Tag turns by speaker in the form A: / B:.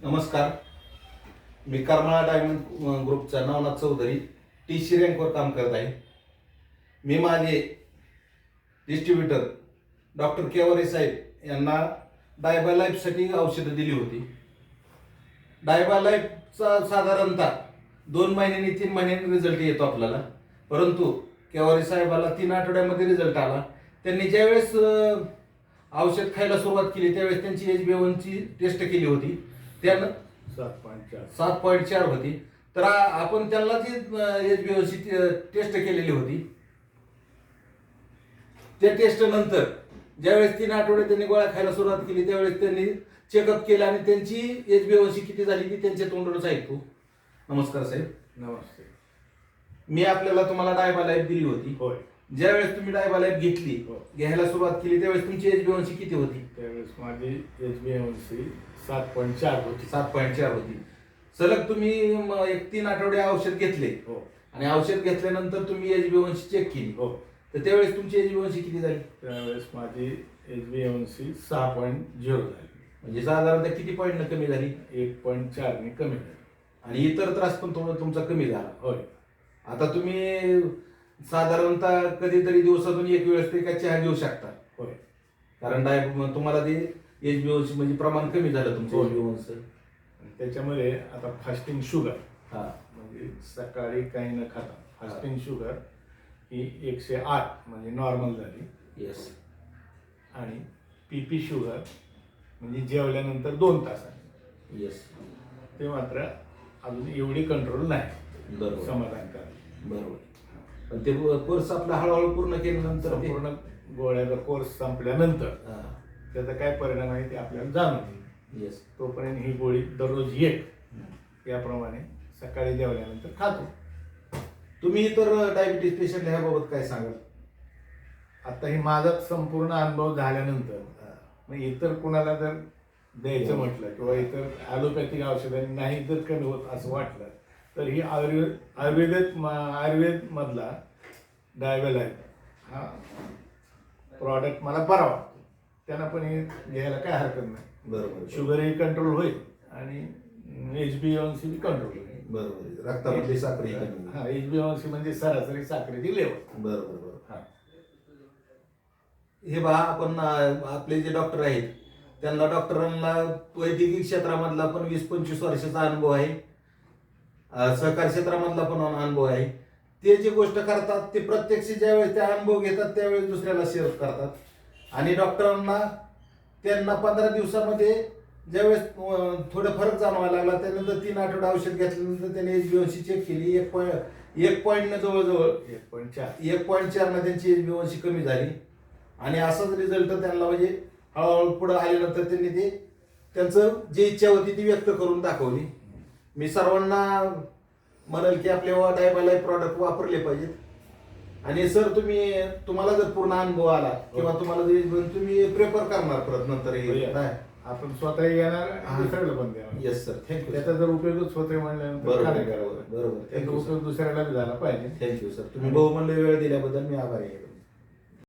A: नमस्कार. मी करमाळा डायमंड ग्रुपचा नवनाथ चौधरी TC रँकवर काम करत आहे. मी माझे डिस्ट्रीब्युटर डॉक्टर केवरे साहेब यांना डायबा लाईफसाठी औषधं दिली होती. डायबा लाईफचा साधारणतः 2 महिन्यांनी 3 महिन्यांनी रिझल्ट येतो आपल्याला, परंतु केवरे साहेबाला 3 आठवड्यामध्ये रिझल्ट आला. त्यांनी ज्यावेळेस औषध खायला सुरुवात केली त्यावेळेस त्यांची HbA1ची टेस्ट केली होती. त्यानं 7.4 होती. तर आपण त्यांना जी HbA1ची टेस्ट केलेली होती त्या टेस्ट नंतर ज्यावेळेस 3 आठवडे त्यांनी गोळ्या खायला सुरुवात केली त्यावेळेस त्यांनी चेकअप केलं आणि त्यांची HbA1ची किती झाली ती त्यांच्या तोंडूनच ऐकतो. नमस्कार साहेब.
B: नमस्ते.
A: मी आपल्याला तुम्हाला डायबा लाईफ दिली होती.
B: होय.
A: ज्यावेळेस तुम्ही डायबा लाईफ घेतली घ्यायला सुरुवात केली त्यावेळेस तुमची HbA1ची किती होती?
B: त्यावेळेस माझी HbA1ची 7.4 होती.
A: 7.4 होती. सलग तुम्ही 3 आठवडे औषध घेतले आणि औषध घेतल्यानंतर तुम्ही HbA1ची चेक केली तर त्यावेळेस तुमची HbA1ची किती झाली?
B: त्यावेळेस माझी HbA1ची 6.0 झाली.
A: म्हणजे साधारणतः किती पॉईंट कमी झाली?
B: 1.4 ने कमी झाली.
A: आणि इतर त्रास पण तुमचा कमी झाला.
B: होय.
A: आता तुम्ही साधारणतः कधीतरी दिवसातून एक वेळेस तरी काय चहा घेऊ शकता.
B: होय.
A: कारण तुम्हाला ते HbA1ची म्हणजे प्रमाण कमी झालं तुमचं HbA1चं.
B: त्याच्यामध्ये आता फास्टिंग शुगर
A: म्हणजे
B: सकाळी काही न खाता फास्टिंग शुगर ही 108 म्हणजे नॉर्मल झाली.
A: येस.
B: आणि PP शुगर म्हणजे जेवल्यानंतर 2 तासांनी.
A: येस.
B: ते मात्र अजून एवढी कंट्रोल नाही.
A: बरोबर.
B: समाधानकारक.
A: बरोबर. पण ते कोर्स आपला हळूहळू पूर्ण केल्यानंतर
B: पूर्ण गोळ्याचा कोर्स संपल्यानंतर त्याचा काय परिणाम आहे ते आपल्याला जाणून येईल.
A: येस.
B: तोपर्यंत ही गोळी दररोज 1 याप्रमाणे सकाळी जेवल्यानंतर खातो.
A: तुम्ही इतर डायबिटीज पेशंट ह्याबाबत काय सांगाल?
B: आता ही माझा संपूर्ण अनुभव झाल्यानंतर मग इतर कुणाला जर द्यायचं म्हटलं किंवा इतर ॲलोपॅथिक औषधांनी नाही जर कमी होत असं वाटलं तर ही आयुर्वेद मधला डायबा लाईफ हा प्रॉडक्ट मला बरा वाटतो. त्यांना पण हे घ्यायला काय हरकत नाही.
A: बरोबर.
B: शुगरही कंट्रोल होईल आणि HbA1ची कंट्रोल होईल.
A: बरोबर. रक्तामधली साखर
B: HbA1ची म्हणजे सरासरी साखरेची लेवल.
A: बरोबर. बरोबर. हे पहा, आपण आपले जे डॉक्टर आहेत त्यांना डॉक्टरांना वैद्यकीय क्षेत्रामधला पण 20-25 वर्षाचा अनुभव आहे. सहकार क्षेत्रामधला पण अनुभव आहे. ते जे गोष्ट करतात ते प्रत्यक्ष ज्यावेळेस ते अनुभव घेतात त्यावेळेस दुसऱ्याला शेअर करतात. आणि डॉक्टरांना त्यांना 15 दिवसामध्ये ज्यावेळेस थोडं फरक जाणवायला लागला त्यानंतर 3 आठवडे औषध घेतल्यानंतर त्यांनी HbA1ची चेक केली. 1 पॉईंटनं जवळजवळ 1.4 न त्यांची HbA1ची कमी झाली. आणि असाच रिझल्ट त्यांना म्हणजे हळूहळू पुढे आल्यानंतर त्यांनी ते त्यांचं जी इच्छा होती ती व्यक्त करून दाखवली. मी सर्वांना म्हणाल की आपले डायबा लाईफ प्रॉडक्ट वापरले पाहिजेत. आणि सर तुम्हाला जर पूर्ण अनुभव आला किंवा तुम्हाला तुम्ही प्रेफर करणार परत नंतर
B: आपण स्वतः येणार दुसऱ्याला पण द्यावा.
A: Yes sir. थँक्यू.
B: त्याचा जर उपयोगच स्वतः म्हणल्यानंतर
A: बरोबर.
B: त्याचा उपयोग दुसऱ्याला झाला पाहिजे.
A: Thank you sir. तुम्ही बहुमूल्य वेळ दिल्याबद्दल मी आभारी आहे.